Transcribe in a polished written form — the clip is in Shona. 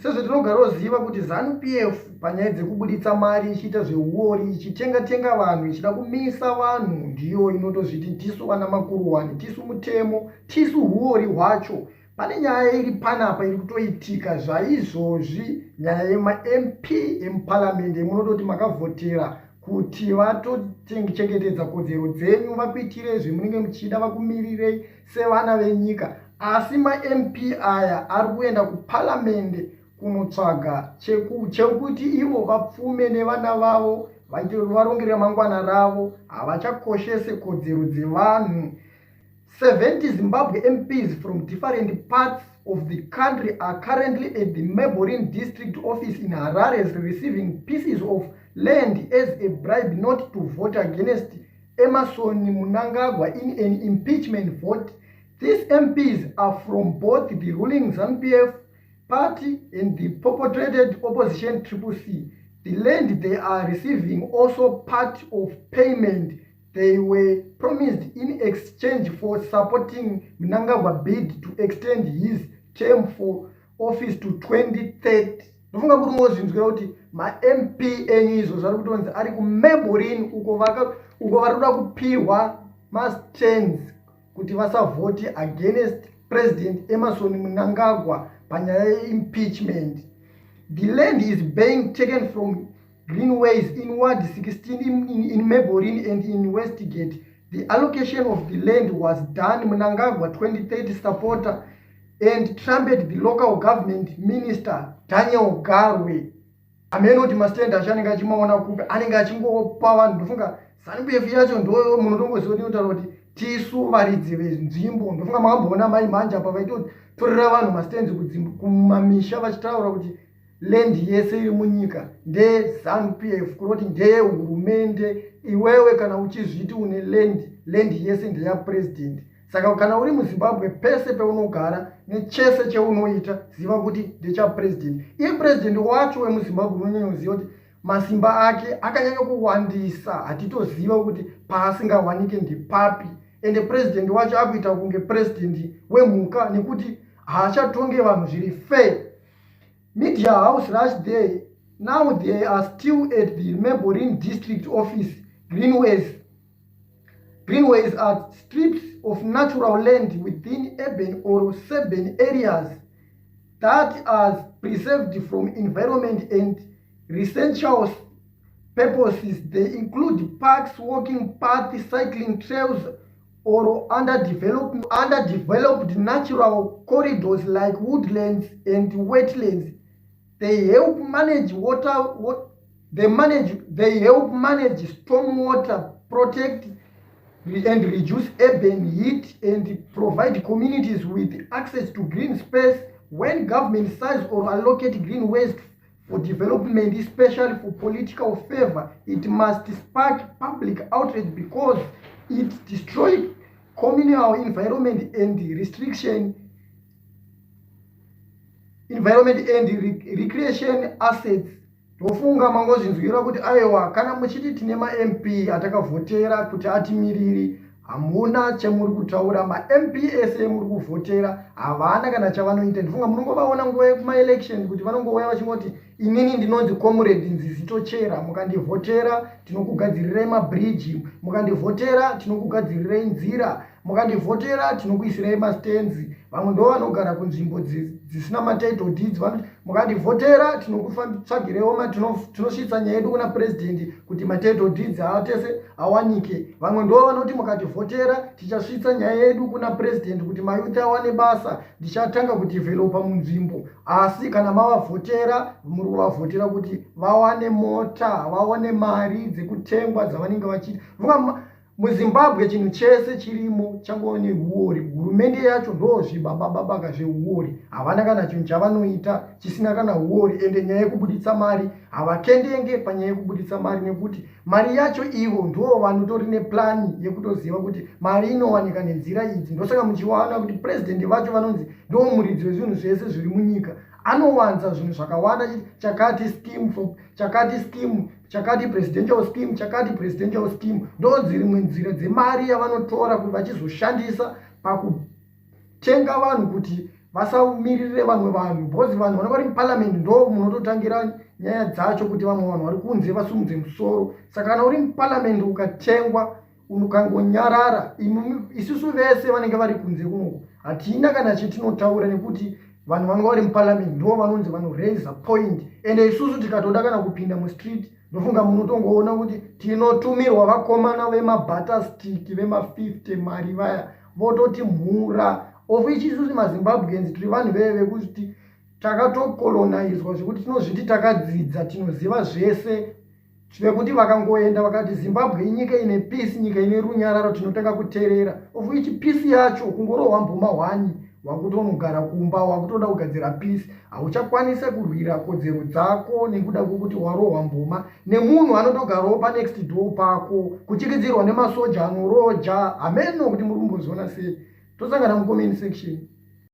sezvo tinogara ziva kuti ZANU-PF panyaya dzekubuditsa mari ichiita zveuori ichitenga vanhu ichida kumisa vanhu ndiyo inotozviti tisu vana makuruwani tisu mutemo tisu uori hwacho. Pane nyaya iri panapa iri kutoitika zvaizvozvi, nyaya yema-MP emuparamende munototi makavhotera kuti vatochengetedza kodzero dzenyu vakuitire zvemunenge muchida vakumirirei sevana venyika, asi ma-MP aya ari kuenda kuparamende kunotsvaga chekuti ivo vapfume nevana vavo varongerera mangwana ravo, havachakoshese kodzero dzevanhu. 70 Zimbabwe MPs from different parts of the country are currently at the Meborin district office in Harare receiving pieces of land as a bribe not to vote against Emmerson Mnangagwa in an impeachment vote. These MPs are from both the ruling ZANU-PF party and the perpetrated opposition CCC. The land they are receiving also part of payment they were promised in exchange for supporting Mnangagwa bid to extend his term for office to 2030. Ndofunga kuti mozvinzwira kuti ma-MP enyu izvo zvari kutonzi ari kuMeborin uko vari kuda kupihwa ma-stands kuti vasavhoti against President Emmerson Mnangagwa panyaya ye-impeachment. The land is being taken from Greenways in Ward 16 in Meborin and in Westgate. The allocation of the land was done Mnangagwa 2030 supporter and trumped the local government minister Daniel Garwe. Amenoti mastand achanenge achimaona kumbe anenge achingopa vanhu. Ndofunga ZANU-PF yacho ndo munotongoziva kuti tisu varidzi venzvimbo. Ndofunga makamboona mai manja pa vaitotorera vanhu mastands kumamisha vachitaura kuti land yese iri munyika ndeZANU-PF, kuti ndeye hurumende. Iwewe kana uchizviti une land yese ndeya president. Saka kana uri muZimbabwe pese peunogara nechese cheunoita ziva kuti ndecha president. Iye president wacho wemuZimbabwe unonyanyoziva kuti masimba ake akanyanya kuwandisa, hatitoziva kuti paasingawanike ndipapi. Ende president wacho akuita kunge president wemhuka nekuti haachatonge vanhu zviri fair. Media House rushed there. Now they are still at the Meborin district office. Greenways are strips of natural land within urban or suburban areas that are preserved from environment and residential purposes. They include parks, walking paths, cycling trails, or underdeveloped natural corridors like woodlands and wetlands. They help manage They help manage stormwater, protect and reduce urban heat, and provide communities with access to green space. When government size or allocate green waste for development, especially for political favor, it must spark public outrage because it destroys communal environment and recreation assets. Ndofunga mangozvinzwira kuti aiwa kana muchiti tine ma-MP atakavhotera kuti atimiriri, hamuna chamuri kutaura. Ma-MP ese muri kuvhotera havana kana chavanoita. Ndofunga munongovaona nguva yekuma-election kuti vanongouya vachingoti inini ndinonzi comrade Nzizitochera, mukandivhotera tinokugadzirirai mabridge, mukandivhotera tinokugadzirirai nzira, mukandivhotera tinokuisirai mastands. Vamwe ndo vanogara kunzvimbo dzisina matitle deeds vanoti mukandivhotera tinokutsvagirewo tinosvitsa nyaya yedu kuna president kuti matitle deeds aatese awanike. Vamwe ndo vanoti mukandivhotera tichasvitsa nyaya yedu kuna president kuti mayouth awane basa, ndichatanga kudevelopa munzvimbo. Asi kana mavavhotera muri kuvavhotera kuti vawane mota, vawane mari dzekutengwa dzavanenge vachiita. MuZimbabwe chinhu chese chirimo changone uori. Hurumende yacho ndo zvibababaka zveuori. Havana kana chinhu chavanoita chisina kana uori. Ende nyaya yekubuditsa mari havakendenge panyaya yekubuditsa mari, nekuti mari yacho ivo ndo vanotori neplani yekutoziva kuti mari inowanika nenzira idzi. Ndosaka muchiwana kuti president vacho vanonzi ndo muridzi wezvinhu zvese zviri munyika. Anowanza zvinhu zvakawanda, chakati scheme, chakati presidential scheme, ndo dzirimwe nzira dzemari yavanotora kuti vachizoshandisa pakutenga vanhu kuti vasaumirire vamwe vanhu because vanhu vanenge vari muparliament ndo munototangira nyaya dzacho kuti vamwe vanhu vari kunze vasumudze musoro. Saka kana uri muparliament ukatengwa ukangonyarara, isusu vese vanenge vari kunze kunoko hatina kana chetinotaura nekuti vanhu vanenge vari muparliament ndo vanonzi vanoraise point. Ende isusu tikatoda kana kupinda mustreet ndofunga munotongoona kuti tinotumirwa vakomana vemabutter stick vema50 mari vaya vototi mhura of which isusu maZimbabweans tiri vanhu veve kuti takatokolonizwa zvekuti tinozviti takadzidza tinoziva zvese zvekuti vakangoenda vakati Zimbabwe inyika ine peace, nyika ine runyararo, tinotanga kuteerera. Of which peace yacho kungorohwa mboma 1 wakutonogara kumba wakutoda kugadzira peace, hauchakwanise kurwira kodzero dzako nekuda kwokuti warohwa mboma nemunhu anotogarawo panext door pako kuchikidzirwa nemasoja anoroja. Hameno kuti muri kumbozviona sei? Tosangana mucomment section.